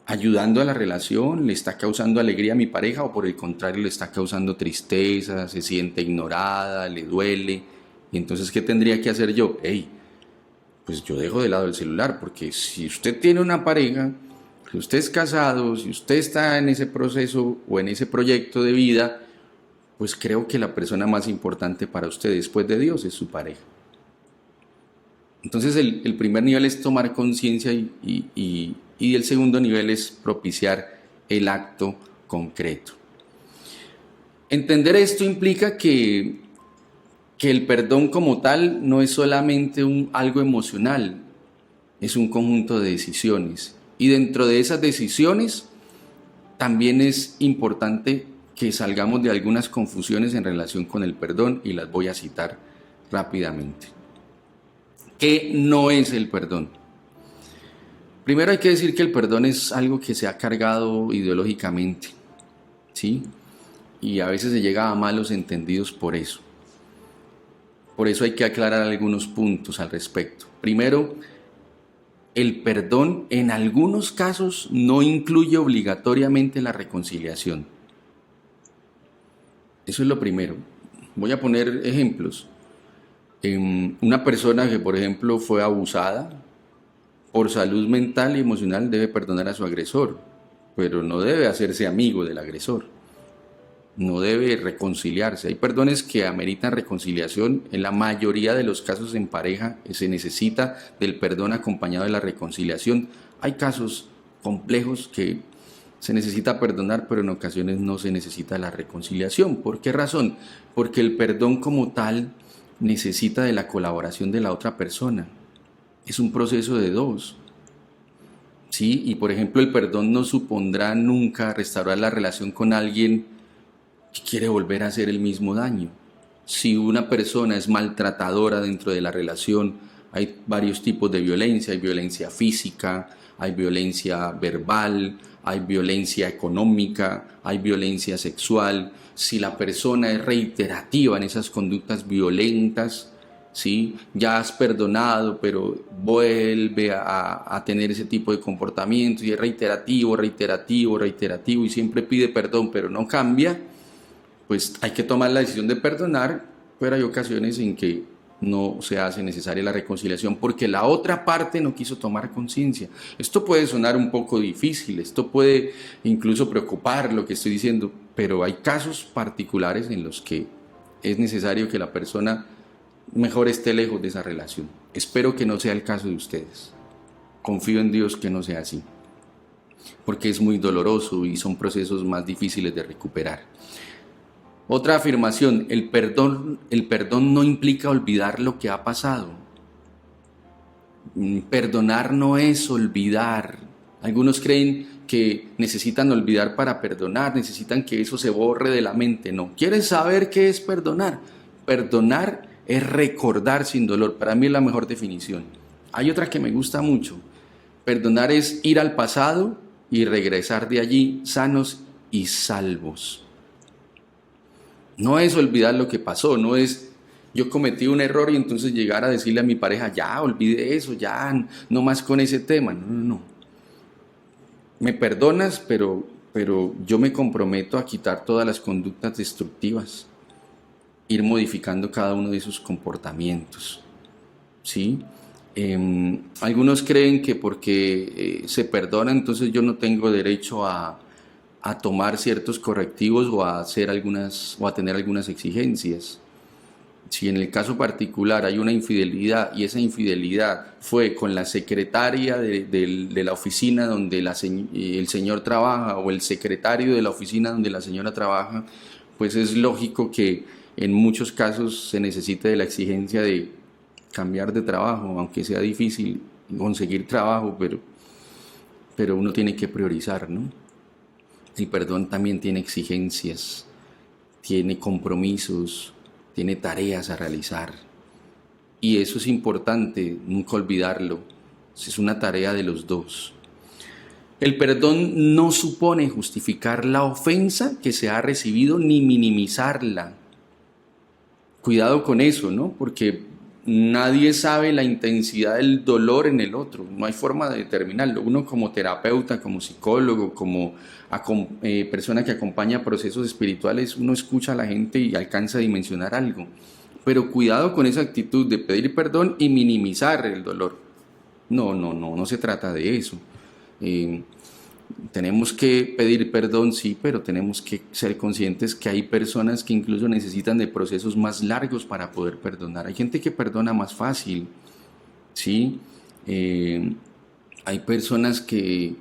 ayudando a la relación? ¿Le está causando alegría a mi pareja? ¿O por el contrario le está causando tristeza, se siente ignorada, le duele? Y entonces, ¿qué tendría que hacer yo? Pues yo dejo de lado el celular, porque si usted tiene una pareja, si usted es casado, si usted está en ese proceso o en ese proyecto de vida, pues creo que la persona más importante para usted después de Dios es su pareja. Entonces el primer nivel es tomar conciencia y el segundo nivel es propiciar el acto concreto. Entender esto implica que el perdón como tal no es solamente algo emocional, es un conjunto de decisiones. Y dentro de esas decisiones también es importante que salgamos de algunas confusiones en relación con el perdón y las voy a citar rápidamente. ¿Qué no es el perdón? Primero hay que decir que el perdón es algo que se ha cargado ideológicamente, ¿sí? Y a veces se llega a malos entendidos por eso. Por eso hay que aclarar algunos puntos al respecto. Primero, el perdón en algunos casos no incluye obligatoriamente la reconciliación. Eso es lo primero. Voy a poner ejemplos. Una persona que, por ejemplo, fue abusada, por salud mental y emocional debe perdonar a su agresor, pero no debe hacerse amigo del agresor. No debe reconciliarse. Hay perdones que ameritan reconciliación. En la mayoría de los casos en pareja se necesita del perdón acompañado de la reconciliación. Hay casos complejos que se necesita perdonar, pero en ocasiones no se necesita la reconciliación. ¿Por qué razón? Porque el perdón como tal necesita de la colaboración de la otra persona. Es un proceso de dos. ¿Sí? Y por ejemplo, el perdón no supondrá nunca restaurar la relación con alguien que quiere volver a hacer el mismo daño. Si una persona es maltratadora dentro de la relación, hay varios tipos de violencia. Hay violencia física, hay violencia verbal, hay violencia económica, hay violencia sexual. Si la persona es reiterativa en esas conductas violentas, ¿sí? Ya has perdonado, pero vuelve a tener ese tipo de comportamiento y es reiterativo, reiterativo, reiterativo y siempre pide perdón, pero no cambia, pues hay que tomar la decisión de perdonar, pero hay ocasiones en que no se hace necesaria la reconciliación porque la otra parte no quiso tomar conciencia. Esto puede sonar un poco difícil, esto puede incluso preocupar lo que estoy diciendo, pero hay casos particulares en los que es necesario que la persona mejor esté lejos de esa relación. Espero que no sea el caso de ustedes. Confío en Dios que no sea así, porque es muy doloroso y son procesos más difíciles de recuperar. Otra afirmación, el perdón no implica olvidar lo que ha pasado. Perdonar no es olvidar. Algunos creen que necesitan olvidar para perdonar, necesitan que eso se borre de la mente. No, ¿quieres saber qué es perdonar? Perdonar es recordar sin dolor. Para mí es la mejor definición. Hay otra que me gusta mucho. Perdonar es ir al pasado y regresar de allí sanos y salvos. No es olvidar lo que pasó, no es yo cometí un error y entonces llegar a decirle a mi pareja, ya, olvide eso, ya, no más con ese tema. No, no, no. Me perdonas, pero yo me comprometo a quitar todas las conductas destructivas, ir modificando cada uno de esos comportamientos, ¿sí? Algunos creen que porque se perdona, entonces yo no tengo derecho a tomar ciertos correctivos o a tener algunas exigencias. Si en el caso particular hay una infidelidad y esa infidelidad fue con la secretaria de la oficina donde el señor trabaja o el secretario de la oficina donde la señora trabaja, pues es lógico que en muchos casos se necesite de la exigencia de cambiar de trabajo, aunque sea difícil conseguir trabajo, pero uno tiene que priorizar, ¿no? El perdón también tiene exigencias, tiene compromisos, tiene tareas a realizar. Y eso es importante, nunca olvidarlo. Es una tarea de los dos. El perdón no supone justificar la ofensa que se ha recibido ni minimizarla. Cuidado con eso, ¿no? Porque nadie sabe la intensidad del dolor en el otro, no hay forma de determinarlo. Uno como terapeuta, como psicólogo, como persona que acompaña procesos espirituales, uno escucha a la gente y alcanza a dimensionar algo. Pero cuidado con esa actitud de pedir perdón y minimizar el dolor. No se trata de eso. Tenemos que pedir perdón, sí, pero tenemos que ser conscientes que hay personas que incluso necesitan de procesos más largos para poder perdonar. Hay gente que perdona más fácil, ¿sí? Hay personas que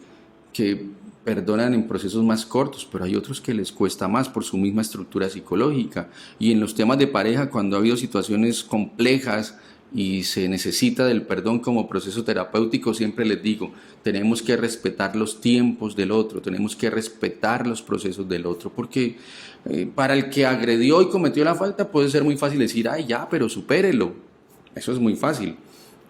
perdonan en procesos más cortos, pero hay otros que les cuesta más por su misma estructura psicológica. Y en los temas de pareja, cuando ha habido situaciones complejas y se necesita del perdón como proceso terapéutico, siempre les digo, tenemos que respetar los tiempos del otro, tenemos que respetar los procesos del otro, porque para el que agredió y cometió la falta puede ser muy fácil decir, ay ya, pero supérelo, eso es muy fácil,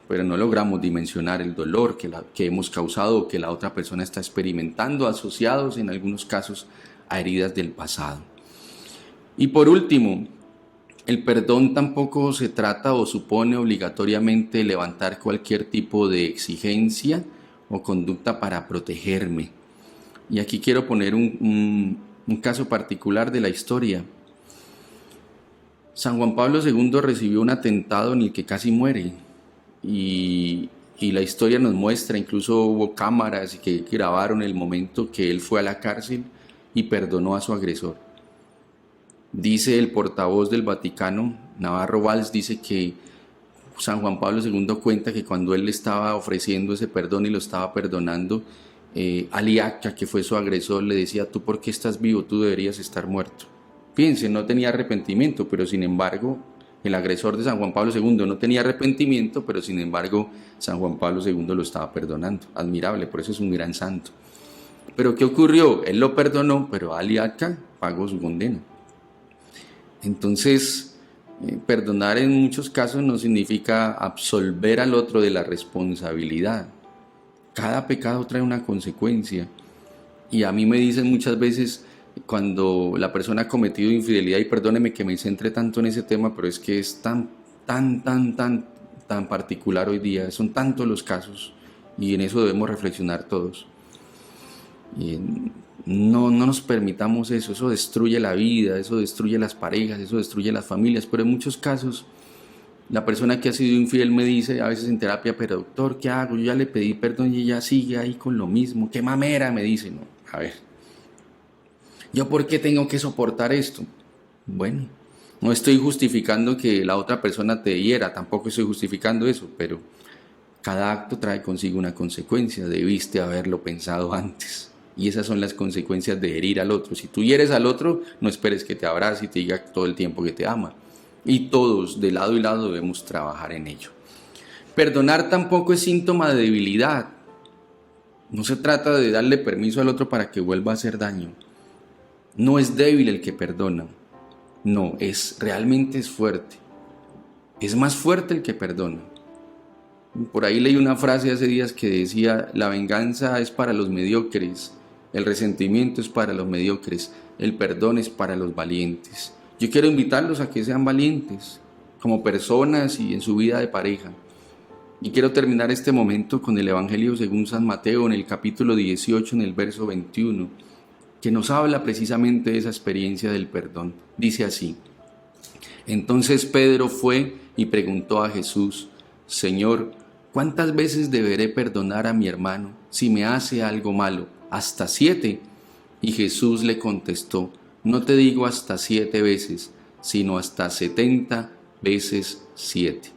pero no logramos dimensionar el dolor que hemos causado o que la otra persona está experimentando, asociados en algunos casos a heridas del pasado. Y por último, el perdón tampoco se trata o supone obligatoriamente levantar cualquier tipo de exigencia o conducta para protegerme. Y aquí quiero poner un caso particular de la historia. San Juan Pablo II recibió un atentado en el que casi muere y la historia nos muestra, incluso hubo cámaras que grabaron el momento que él fue a la cárcel y perdonó a su agresor. Dice el portavoz del Vaticano, Navarro Valls, dice que San Juan Pablo II cuenta que cuando él le estaba ofreciendo ese perdón y lo estaba perdonando, Aliaca, que fue su agresor, le decía: tú ¿por qué estás vivo? Tú deberías estar muerto. Fíjense, no tenía arrepentimiento, pero sin embargo, el agresor de San Juan Pablo II no tenía arrepentimiento, pero sin embargo, San Juan Pablo II lo estaba perdonando. Admirable, por eso es un gran santo. Pero ¿qué ocurrió? Él lo perdonó, pero Aliaca pagó su condena. Entonces, perdonar en muchos casos no significa absolver al otro de la responsabilidad. Cada pecado trae una consecuencia. Y a mí me dicen muchas veces, cuando la persona ha cometido infidelidad, y perdóneme que me centre tanto en ese tema, pero es que es tan particular hoy día, son tantos los casos, y en eso debemos reflexionar todos. Y no nos permitamos eso destruye la vida, eso destruye las parejas, eso destruye las familias, pero en muchos casos la persona que ha sido infiel me dice a veces en terapia: pero doctor, ¿qué hago? Yo ya le pedí perdón y ella sigue ahí con lo mismo, qué mamera, me dice. No, a ver, ¿yo por qué tengo que soportar esto? Bueno, no estoy justificando que la otra persona te hiera, tampoco estoy justificando eso, pero cada acto trae consigo una consecuencia, debiste haberlo pensado antes. Y esas son las consecuencias de herir al otro. Si tú hieres al otro, no esperes que te abrace y te diga todo el tiempo que te ama. Y todos, de lado y lado, debemos trabajar en ello. Perdonar tampoco es síntoma de debilidad. No se trata de darle permiso al otro para que vuelva a hacer daño. No es débil el que perdona. No, realmente es fuerte. Es más fuerte el que perdona. Por ahí leí una frase hace días que decía: la venganza es para los mediocres, el resentimiento es para los mediocres, el perdón es para los valientes. Yo quiero invitarlos a que sean valientes, como personas y en su vida de pareja. Y quiero terminar este momento con el Evangelio según San Mateo, en el capítulo 18, en el verso 21, que nos habla precisamente de esa experiencia del perdón. Dice así: entonces Pedro fue y preguntó a Jesús: Señor, ¿cuántas veces deberé perdonar a mi hermano si me hace algo malo? ¿Hasta 7? Y Jesús le contestó: no te digo hasta 7 veces, sino hasta 70 veces 7.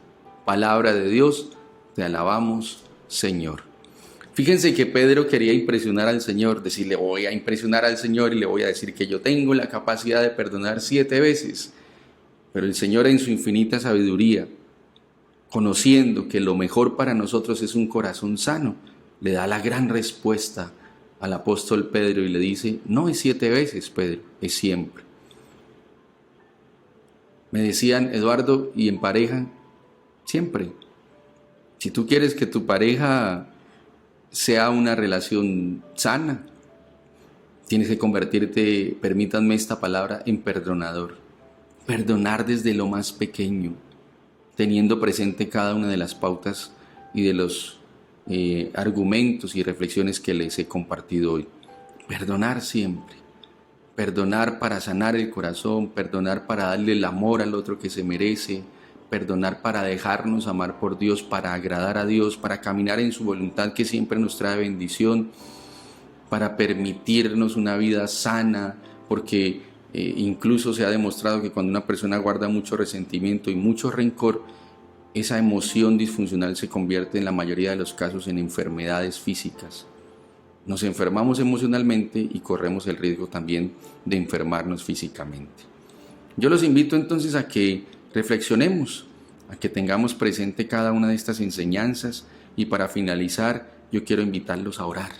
Palabra de Dios, te alabamos, Señor. Fíjense que Pedro quería impresionar al Señor, decirle: voy a impresionar al Señor y le voy a decir que yo tengo la capacidad de perdonar 7 veces. Pero el Señor, en su infinita sabiduría, conociendo que lo mejor para nosotros es un corazón sano, le da la gran respuesta al apóstol Pedro y le dice: no es 7 veces, Pedro, es siempre. Me decían: Eduardo, ¿y en pareja? Siempre. Si tú quieres que tu pareja sea una relación sana, tienes que convertirte, permítanme esta palabra, en perdonador. Perdonar desde lo más pequeño, teniendo presente cada una de las pautas y de los argumentos y reflexiones que les he compartido hoy. Perdonar siempre. Perdonar para sanar el corazón, perdonar para darle el amor al otro que se merece, perdonar para dejarnos amar por Dios, para agradar a Dios, para caminar en su voluntad que siempre nos trae bendición, para permitirnos una vida sana, porque incluso se ha demostrado que cuando una persona guarda mucho resentimiento y mucho rencor, esa emoción disfuncional se convierte en la mayoría de los casos en enfermedades físicas. Nos enfermamos emocionalmente y corremos el riesgo también de enfermarnos físicamente. Yo los invito entonces a que reflexionemos, a que tengamos presente cada una de estas enseñanzas, y para finalizar yo quiero invitarlos a orar.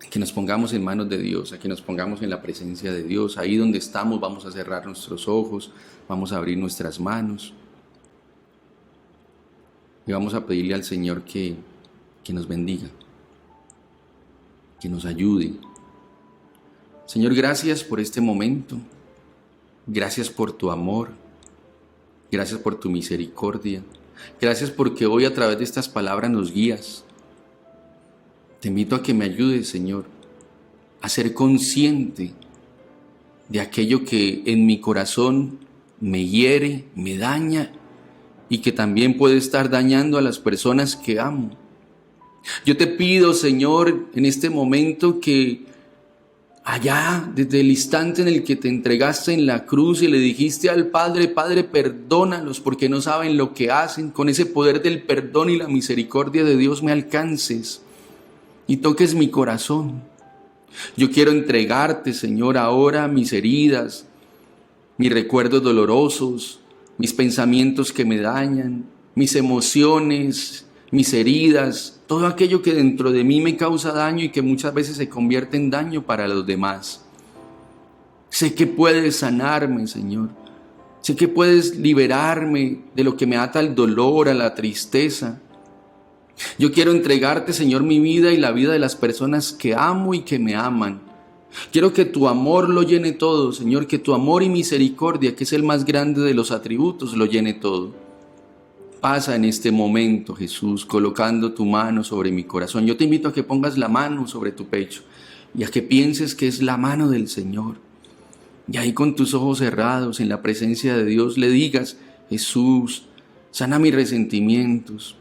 A que nos pongamos en manos de Dios, a que nos pongamos en la presencia de Dios. Ahí donde estamos vamos a cerrar nuestros ojos, vamos a abrir nuestras manos. y vamos a pedirle al Señor que nos bendiga, que nos ayude. Señor, gracias por este momento, gracias por tu amor, gracias por tu misericordia, gracias porque hoy a través de estas palabras nos guías. Te invito a que me ayudes, Señor, a ser consciente de aquello que en mi corazón me hiere, me daña y que también puede estar dañando a las personas que amo. Yo te pido, Señor, en este momento que allá, desde el instante en el que te entregaste en la cruz y le dijiste al Padre, Padre, perdónalos porque no saben lo que hacen, con ese poder del perdón y la misericordia de Dios me alcances y toques mi corazón. Yo quiero entregarte, Señor, ahora mis heridas, mis recuerdos dolorosos, mis pensamientos que me dañan, mis emociones, mis heridas, todo aquello que dentro de mí me causa daño y que muchas veces se convierte en daño para los demás. Sé que puedes sanarme, Señor. Sé que puedes liberarme de lo que me ata al dolor, a la tristeza. Yo quiero entregarte, Señor, mi vida y la vida de las personas que amo y que me aman. Quiero que tu amor lo llene todo, Señor, que tu amor y misericordia, que es el más grande de los atributos, lo llene todo. Pasa en este momento, Jesús, colocando tu mano sobre mi corazón. Yo te invito a que pongas la mano sobre tu pecho y a que pienses que es la mano del Señor. Y ahí con tus ojos cerrados, en la presencia de Dios, le digas, Jesús, sana mis resentimientos.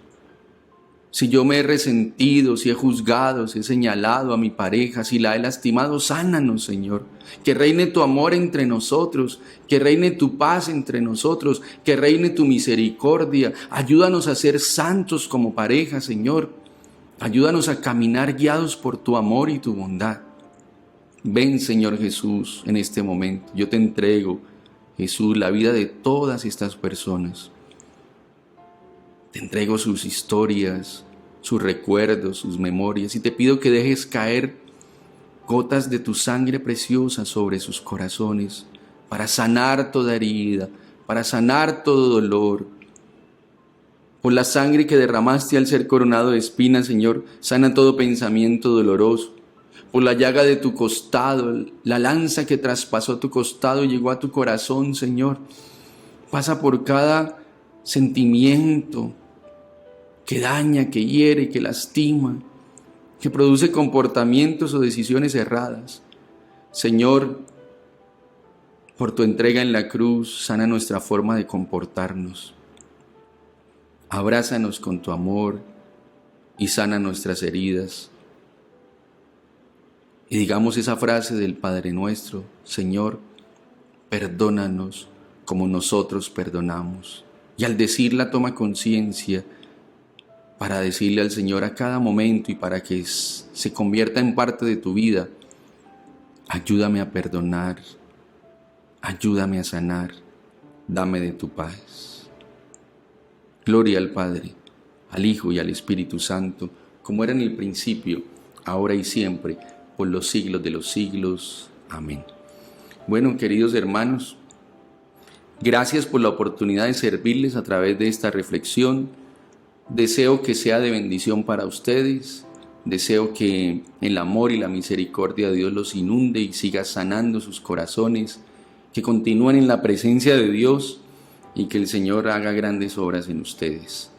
Si yo me he resentido, si he juzgado, si he señalado a mi pareja, si la he lastimado, sánanos, Señor. Que reine tu amor entre nosotros, que reine tu paz entre nosotros, que reine tu misericordia. Ayúdanos a ser santos como pareja, Señor. Ayúdanos a caminar guiados por tu amor y tu bondad. Ven, Señor Jesús, en este momento. Yo te entrego, Jesús, la vida de todas estas personas. Te entrego sus historias, sus recuerdos, sus memorias y te pido que dejes caer gotas de tu sangre preciosa sobre sus corazones para sanar toda herida, para sanar todo dolor. Por la sangre que derramaste al ser coronado de espinas, Señor, sana todo pensamiento doloroso. Por la llaga de tu costado, la lanza que traspasó tu costado y llegó a tu corazón, Señor, pasa por cada sentimiento que daña, que hiere, que lastima, que produce comportamientos o decisiones erradas. Señor, por tu entrega en la cruz, sana nuestra forma de comportarnos. Abrázanos con tu amor y sana nuestras heridas. Y digamos esa frase del Padre Nuestro, Señor, perdónanos como nosotros perdonamos. Y al decirla toma conciencia para decirle al Señor a cada momento y para que se convierta en parte de tu vida, ayúdame a perdonar, ayúdame a sanar, dame de tu paz. Gloria al Padre, al Hijo y al Espíritu Santo, como era en el principio, ahora y siempre, por los siglos de los siglos. Amén. Bueno, queridos hermanos, gracias por la oportunidad de servirles a través de esta reflexión. Deseo que sea de bendición para ustedes. Deseo que el amor y la misericordia de Dios los inunde y siga sanando sus corazones, que continúen en la presencia de Dios y que el Señor haga grandes obras en ustedes.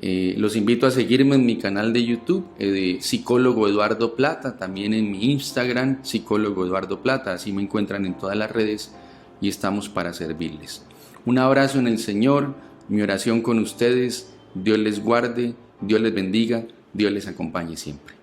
Los invito a seguirme en mi canal de YouTube de Psicólogo Eduardo Plata, también en mi Instagram, Psicólogo Eduardo Plata, así me encuentran en todas las redes y estamos para servirles. Un abrazo en el Señor, mi oración con ustedes, Dios les guarde, Dios les bendiga, Dios les acompañe siempre.